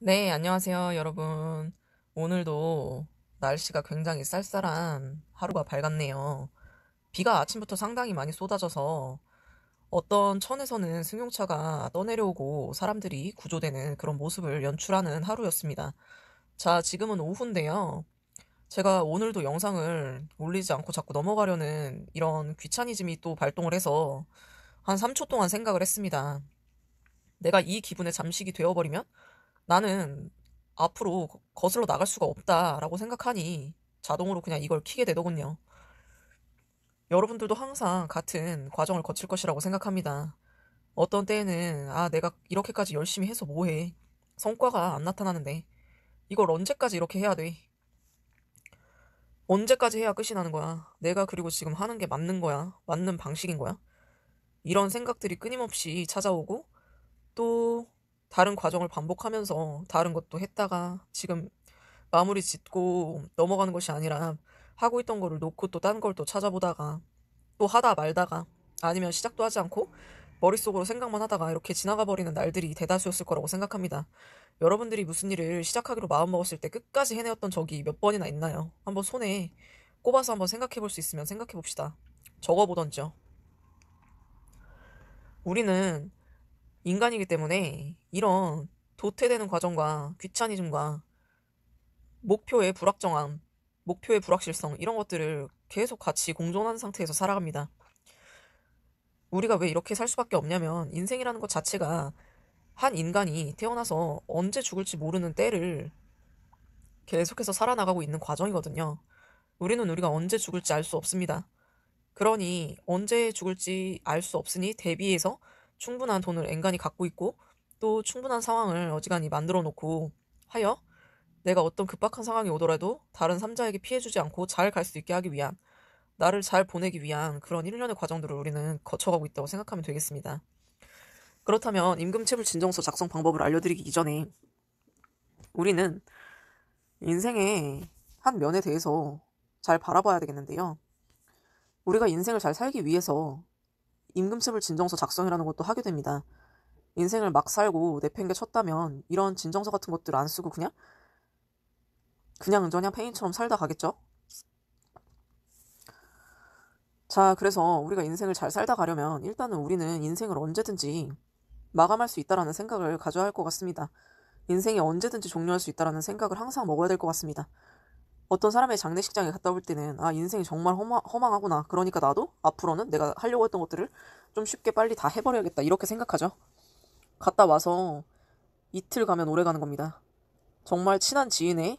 네, 안녕하세요, 여러분. 오늘도 날씨가 굉장히 쌀쌀한 하루가 밝았네요. 비가 아침부터 상당히 많이 쏟아져서 어떤 천에서는 승용차가 떠내려오고 사람들이 구조되는 그런 모습을 연출하는 하루였습니다. 자, 지금은 오후인데요. 제가 오늘도 영상을 올리지 않고 자꾸 넘어가려는 이런 귀차니즘이 또 발동을 해서 한 3초 동안 생각을 했습니다. 내가 이 기분에 잠식이 되어버리면 나는 앞으로 거슬러 나갈 수가 없다라고 생각하니 자동으로 그냥 이걸 키게 되더군요. 여러분들도 항상 같은 과정을 거칠 것이라고 생각합니다. 어떤 때에는 내가 이렇게까지 열심히 해서 뭐해. 성과가 안 나타나는데 이걸 언제까지 이렇게 해야 돼. 언제까지 해야 끝이 나는 거야. 내가 그리고 지금 하는 게 맞는 거야. 맞는 방식인 거야. 이런 생각들이 끊임없이 찾아오고 또 다른 과정을 반복하면서 다른 것도 했다가 지금 마무리 짓고 넘어가는 것이 아니라 하고 있던 거를 놓고 또 딴 걸 또 찾아보다가 또 하다 말다가 아니면 시작도 하지 않고 머릿속으로 생각만 하다가 이렇게 지나가 버리는 날들이 대다수였을 거라고 생각합니다. 여러분들이 무슨 일을 시작하기로 마음먹었을 때 끝까지 해내었던 적이 몇 번이나 있나요? 한번 손에 꼽아서 한번 생각해 볼 수 있으면 생각해 봅시다. 적어보던지요. 우리는 인간이기 때문에 이런 도태되는 과정과 귀차니즘과 목표의 불확정함, 목표의 불확실성, 이런 것들을 계속 같이 공존하는 상태에서 살아갑니다. 우리가 왜 이렇게 살 수밖에 없냐면, 인생이라는 것 자체가 한 인간이 태어나서 언제 죽을지 모르는 때를 계속해서 살아나가고 있는 과정이거든요. 우리가 언제 죽을지 알 수 없습니다. 그러니 언제 죽을지 알 수 없으니 대비해서 충분한 돈을 앵간히 갖고 있고 또 충분한 상황을 어지간히 만들어 놓고 하여 내가 어떤 급박한 상황이 오더라도 다른 삼자에게 피해주지 않고 잘 갈 수 있게 하기 위한, 나를 잘 보내기 위한 그런 일련의 과정들을 우리는 거쳐가고 있다고 생각하면 되겠습니다. 그렇다면 임금체불 진정서 작성 방법을 알려드리기 이전에 우리는 인생의 한 면에 대해서 잘 바라봐야 되겠는데요. 우리가 인생을 잘 살기 위해서 임금체불 진정서 작성이라는 것도 하게 됩니다. 인생을 막 살고 내팽개쳤다면 이런 진정서 같은 것들 안 쓰고 그냥 페인처럼 살다 가겠죠? 자, 그래서 우리가 인생을 잘 살다 가려면 일단은 우리는 인생을 언제든지 마감할 수 있다라는 생각을 가져야 할 것 같습니다. 인생이 언제든지 종료할 수 있다라는 생각을 항상 먹어야 될 것 같습니다. 어떤 사람의 장례식장에 갔다 올 때는 인생이 정말 허망하구나. 그러니까 나도 앞으로는 내가 하려고 했던 것들을 좀 쉽게 빨리 다 해버려야겠다. 이렇게 생각하죠. 갔다 와서 이틀 가면 오래 가는 겁니다. 정말 친한 지인의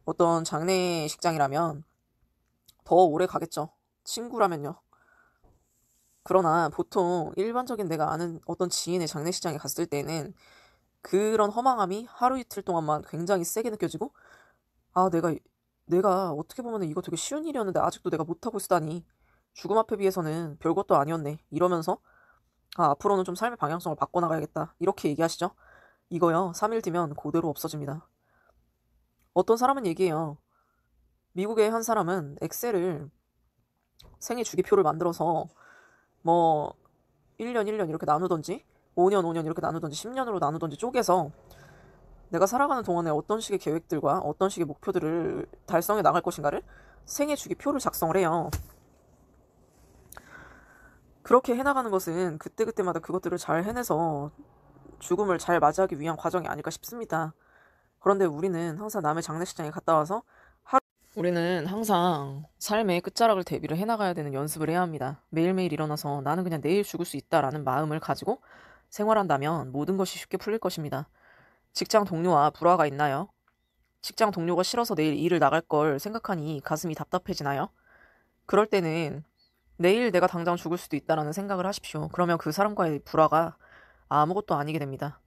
어떤 장례식장이라면 더 오래 가겠죠. 친구라면요. 그러나 보통 일반적인 내가 아는 어떤 지인의 장례식장에 갔을 때는 그런 허망함이 하루 이틀 동안만 굉장히 세게 느껴지고, 아, 내가 어떻게 보면 이거 되게 쉬운 일이었는데 아직도 내가 못하고 있다니. 죽음 앞에 비해서는 별것도 아니었네. 이러면서, 앞으로는 좀 삶의 방향성을 바꿔나가야겠다. 이렇게 얘기하시죠. 이거요, 3일 뒤면 그대로 없어집니다. 어떤 사람은 얘기해요. 미국의 한 사람은 엑셀을 생애 주기표를 만들어서 뭐 1년 1년 이렇게 나누던지 5년 5년 이렇게 나누던지 10년으로 나누던지 쪼개서 내가 살아가는 동안에 어떤 식의 계획들과 어떤 식의 목표들을 달성해 나갈 것인가를 생애 주기표를 작성을 해요. 그렇게 해나가는 것은 그때그때마다 그것들을 잘 해내서 죽음을 잘 맞이하기 위한 과정이 아닐까 싶습니다. 그런데 우리는 항상 삶의 끝자락을 대비를 해나가야 되는 연습을 해야 합니다. 매일매일 일어나서 나는 그냥 내일 죽을 수 있다라는 마음을 가지고 생활한다면 모든 것이 쉽게 풀릴 것입니다. 직장 동료와 불화가 있나요? 직장 동료가 싫어서 내일 일을 나갈 걸 생각하니 가슴이 답답해지나요? 그럴 때는 내일 내가 당장 죽을 수도 있다라는 생각을 하십시오. 그러면 그 사람과의 불화가 아무것도 아니게 됩니다.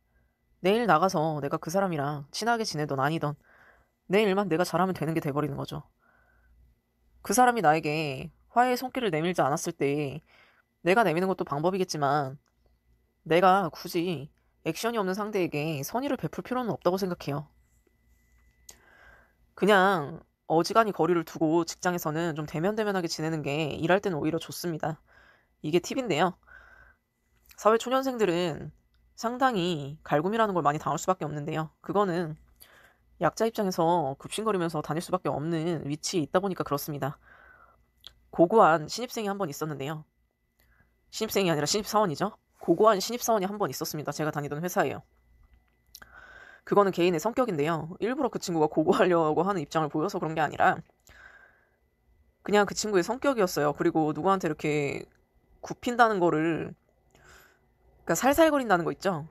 내일 나가서 내가 그 사람이랑 친하게 지내던 아니던 내일만 내가 잘하면 되는 게 돼버리는 거죠. 그 사람이 나에게 화해의 손길을 내밀지 않았을 때 내가 내미는 것도 방법이겠지만 내가 굳이 액션이 없는 상대에게 선의를 베풀 필요는 없다고 생각해요. 그냥 어지간히 거리를 두고 직장에서는 좀 대면대면하게 지내는 게 일할 때는 오히려 좋습니다. 이게 팁인데요. 사회 초년생들은 상당히 갈굼이라는 걸 많이 당할 수밖에 없는데요. 그거는 약자 입장에서 굽신거리면서 다닐 수밖에 없는 위치에 있다 보니까 그렇습니다. 고고한 신입생이 한 번 있었는데요. 신입생이 아니라 신입사원이죠. 고고한 신입사원이 한 번 있었습니다. 제가 다니던 회사예요. 그거는 개인의 성격인데요. 일부러 그 친구가 고고하려고 하는 입장을 보여서 그런 게 아니라 그냥 그 친구의 성격이었어요. 그리고 누구한테 이렇게 굽힌다는 거를, 그러니까 살살거린다는 거 있죠.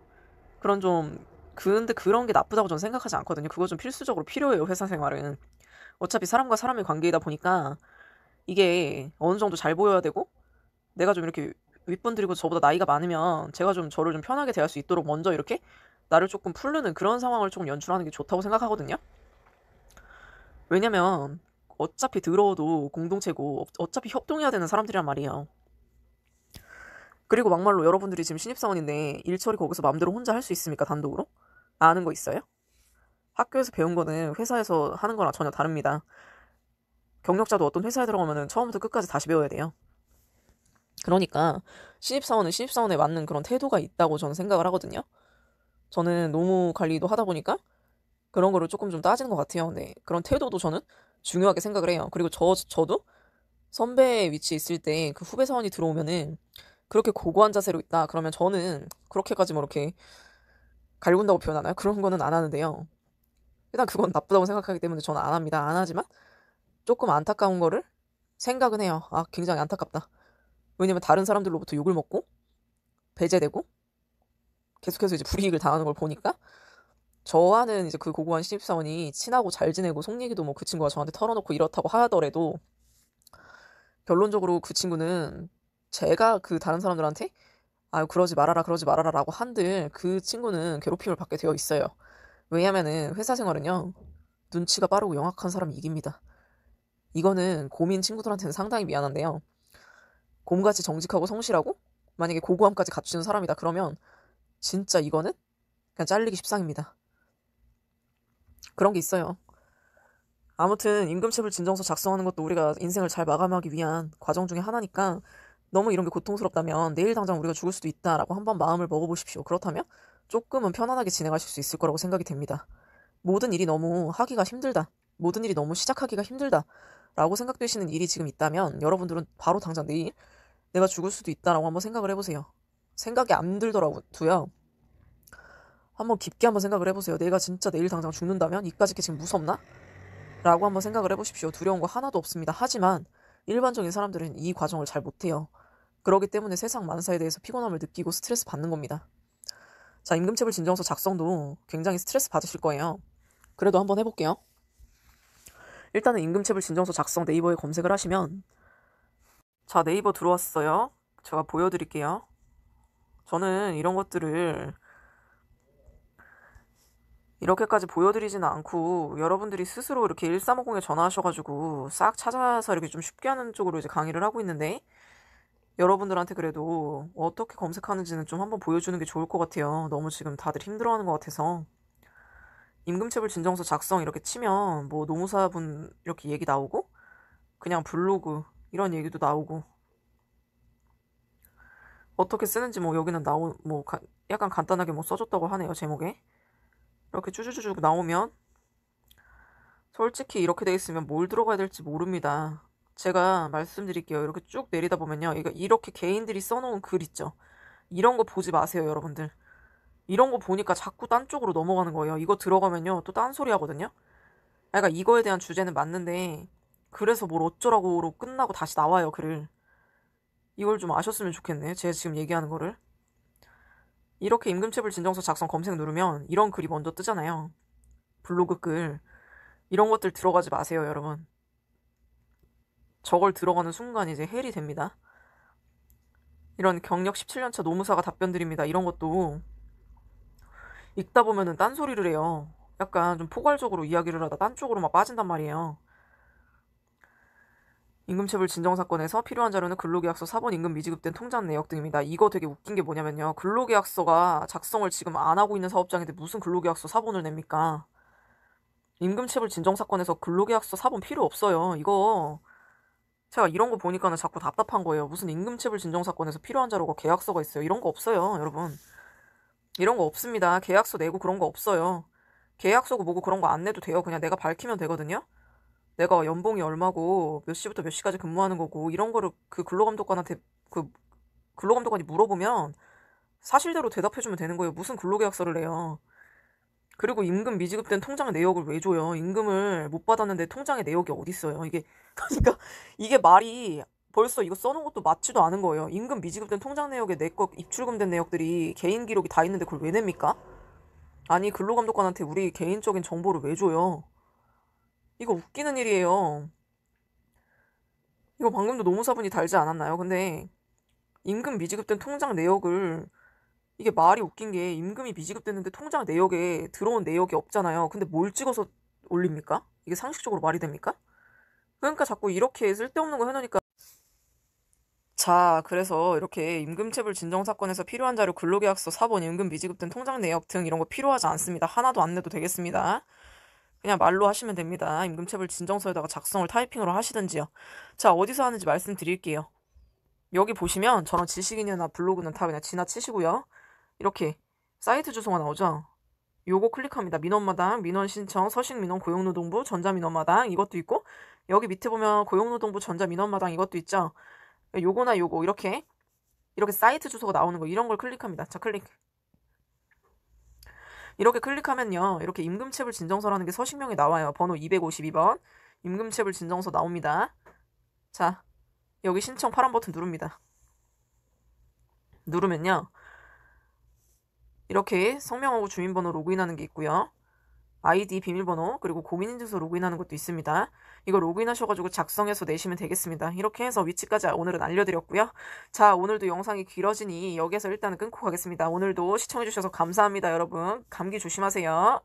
그런 좀, 근데 그런 게 나쁘다고 저는 생각하지 않거든요. 그거 좀 필수적으로 필요해요, 회사 생활은. 어차피 사람과 사람의 관계이다 보니까 이게 어느 정도 잘 보여야 되고, 내가 좀 이렇게 윗분들이고 저보다 나이가 많으면 제가 좀 저를 좀 편하게 대할 수 있도록 먼저 이렇게 나를 조금 풀르는 그런 상황을 조금 연출하는 게 좋다고 생각하거든요. 왜냐면 어차피 들어도 공동체고 어차피 협동해야 되는 사람들이란 말이에요. 그리고 막말로 여러분들이 지금 신입사원인데 일처리 거기서 마음대로 혼자 할 수 있습니까? 단독으로? 아는 거 있어요? 학교에서 배운 거는 회사에서 하는 거랑 전혀 다릅니다. 경력자도 어떤 회사에 들어가면 처음부터 끝까지 다시 배워야 돼요. 그러니까 신입사원은 신입사원에 맞는 그런 태도가 있다고 저는 생각을 하거든요. 저는 노무 관리도 하다 보니까 그런 거를 조금 좀 따지는 것 같아요. 네, 그런 태도도 저는 중요하게 생각을 해요. 그리고 저도 선배 위치에 있을 때 그 후배 사원이 들어오면은 그렇게 고고한 자세로 있다. 그러면 저는 그렇게까지 뭐 이렇게 갈군다고 표현하나요? 그런 거는 안 하는데요. 일단 그건 나쁘다고 생각하기 때문에 저는 안 합니다. 안 하지만 조금 안타까운 거를 생각은 해요. 아, 굉장히 안타깝다. 왜냐면 다른 사람들로부터 욕을 먹고 배제되고 계속해서 이제 불이익을 당하는 걸 보니까 저와는 이제 그 고고한 신입사원이 친하고 잘 지내고 속 얘기도 뭐 그 친구가 저한테 털어놓고 이렇다고 하더라도 결론적으로 그 친구는 제가 그 다른 사람들한테 아유 그러지 말아라 그러지 말아라 라고 한들 그 친구는 괴롭힘을 받게 되어 있어요. 왜냐면은 회사 생활은요, 눈치가 빠르고 영악한 사람이 이깁니다. 이거는 고민 친구들한테는 상당히 미안한데요. 곰같이 정직하고 성실하고 만약에 고고함까지 갖추는 사람이다 그러면 진짜 이거는 그냥 잘리기 십상입니다. 그런 게 있어요. 아무튼 임금체불 진정서 작성하는 것도 우리가 인생을 잘 마감하기 위한 과정 중에 하나니까 너무 이런 게 고통스럽다면 내일 당장 우리가 죽을 수도 있다라고 한번 마음을 먹어보십시오. 그렇다면 조금은 편안하게 진행하실 수 있을 거라고 생각이 됩니다. 모든 일이 너무 하기가 힘들다. 모든 일이 너무 시작하기가 힘들다. 라고 생각되시는 일이 지금 있다면 여러분들은 바로 당장 내일 내가 죽을 수도 있다라고 한번 생각을 해보세요. 생각이 안 들더라도요. 한번 깊게 한번 생각을 해보세요. 내가 진짜 내일 당장 죽는다면 이까짓 게 지금 무섭나? 라고 한번 생각을 해보십시오. 두려운 거 하나도 없습니다. 하지만 일반적인 사람들은 이 과정을 잘 못해요. 그러기 때문에 세상 만사에 대해서 피곤함을 느끼고 스트레스 받는 겁니다. 자, 임금체불 진정서 작성도 굉장히 스트레스 받으실 거예요. 그래도 한번 해볼게요. 일단은 임금체불 진정서 작성 네이버에 검색을 하시면, 자, 네이버 들어왔어요. 제가 보여드릴게요. 저는 이런 것들을 이렇게까지 보여드리지는 않고 여러분들이 스스로 이렇게 1350에 전화하셔가지고 싹 찾아서 이렇게 좀 쉽게 하는 쪽으로 이제 강의를 하고 있는데, 여러분들한테 그래도 어떻게 검색하는지는 좀 한번 보여주는 게 좋을 것 같아요. 너무 지금 다들 힘들어하는 것 같아서. 임금체불 진정서 작성 이렇게 치면 뭐 노무사분 이렇게 얘기 나오고 그냥 블로그 이런 얘기도 나오고 어떻게 쓰는지 뭐 여기는 약간 간단하게 뭐 써줬다고 하네요. 제목에 이렇게 쭈쭈쭈쭈 나오면 솔직히 이렇게 돼 있으면 뭘 들어가야 될지 모릅니다. 제가 말씀드릴게요. 이렇게 쭉 내리다 보면요, 이렇게 개인들이 써놓은 글 있죠. 이런 거 보지 마세요, 여러분들. 이런 거 보니까 자꾸 딴 쪽으로 넘어가는 거예요. 이거 들어가면요 또 딴 소리 하거든요. 그러니까 이거에 대한 주제는 맞는데 그래서 뭘 어쩌라고로 끝나고 다시 나와요, 글을. 이걸 좀 아셨으면 좋겠네, 제가 지금 얘기하는 거를. 이렇게 임금체불 진정서 작성 검색 누르면 이런 글이 먼저 뜨잖아요. 블로그 글. 이런 것들 들어가지 마세요, 여러분. 저걸 들어가는 순간 이제 헬이 됩니다. 이런 경력 17년차 노무사가 답변 드립니다. 이런 것도 읽다 보면은 딴소리를 해요. 약간 좀 포괄적으로 이야기를 하다 딴 쪽으로 막 빠진단 말이에요. 임금체불 진정사건에서 필요한 자료는 근로계약서 4번 임금 미지급된 통장 내역 등입니다. 이거 되게 웃긴 게 뭐냐면요, 근로계약서가 작성을 지금 안 하고 있는 사업장인데 무슨 근로계약서 4번을 냅니까? 임금체불 진정사건에서 근로계약서 4번 필요 없어요. 이거 제가 이런 거 보니까는 자꾸 답답한 거예요. 무슨 임금체불 진정사건에서 필요한 자료가 계약서가 있어요. 이런 거 없어요, 여러분. 이런 거 없습니다. 계약서 내고 그런 거 없어요. 계약서고 뭐고 그런 거 안 내도 돼요. 그냥 내가 밝히면 되거든요. 내가 연봉이 얼마고 몇 시부터 몇 시까지 근무하는 거고 이런 거를 그 근로감독관한테 그 근로감독관이 물어보면 사실대로 대답해주면 되는 거예요. 무슨 근로계약서를 내요. 그리고 임금 미지급된 통장 내역을 왜 줘요? 임금을 못 받았는데 통장에 내역이 어디 있어요? 이게 그러니까 이게 말이 벌써 이거 써놓은 것도 맞지도 않은 거예요. 임금 미지급된 통장 내역에 내 거 입출금된 내역들이 개인 기록이 다 있는데 그걸 왜 냅니까? 아니 근로감독관한테 우리 개인적인 정보를 왜 줘요? 이거 웃기는 일이에요. 이거 방금도 노무사분이 달지 않았나요? 근데 임금 미지급된 통장 내역을 이게 말이 웃긴 게 임금이 미지급됐는데 통장 내역에 들어온 내역이 없잖아요. 근데 뭘 찍어서 올립니까? 이게 상식적으로 말이 됩니까? 그러니까 자꾸 이렇게 쓸데없는 거 해놓으니까 자, 그래서 이렇게 임금체불 진정사건에서 필요한 자료 근로계약서, 사본, 임금 미지급된 통장 내역 등 이런 거 필요하지 않습니다. 하나도 안 내도 되겠습니다. 그냥 말로 하시면 됩니다. 임금체불 진정서에다가 작성을 타이핑으로 하시든지요. 자, 어디서 하는지 말씀드릴게요. 여기 보시면 저런 지식인이나 블로그는 다 그냥 지나치시고요. 이렇게 사이트 주소가 나오죠. 요거 클릭합니다. 민원마당, 민원신청, 서식민원, 고용노동부, 전자민원마당 이것도 있고 여기 밑에 보면 고용노동부, 전자민원마당 이것도 있죠. 요거나 요거 이렇게 사이트 주소가 나오는 거 이런 걸 클릭합니다. 자, 클릭. 이렇게 클릭하면요. 이렇게 임금체불 진정서라는 게 서식명에 나와요. 번호 252번. 임금체불 진정서 나옵니다. 자, 여기 신청 파란 버튼 누릅니다. 누르면요. 이렇게 성명하고 주민번호 로그인하는 게 있고요. 아이디, 비밀번호, 그리고 공인인증서 로그인하는 것도 있습니다. 이거 로그인하셔가지고 작성해서 내시면 되겠습니다. 이렇게 해서 위치까지 오늘은 알려드렸고요. 자, 오늘도 영상이 길어지니 여기서 일단은 끊고 가겠습니다. 오늘도 시청해주셔서 감사합니다, 여러분. 감기 조심하세요.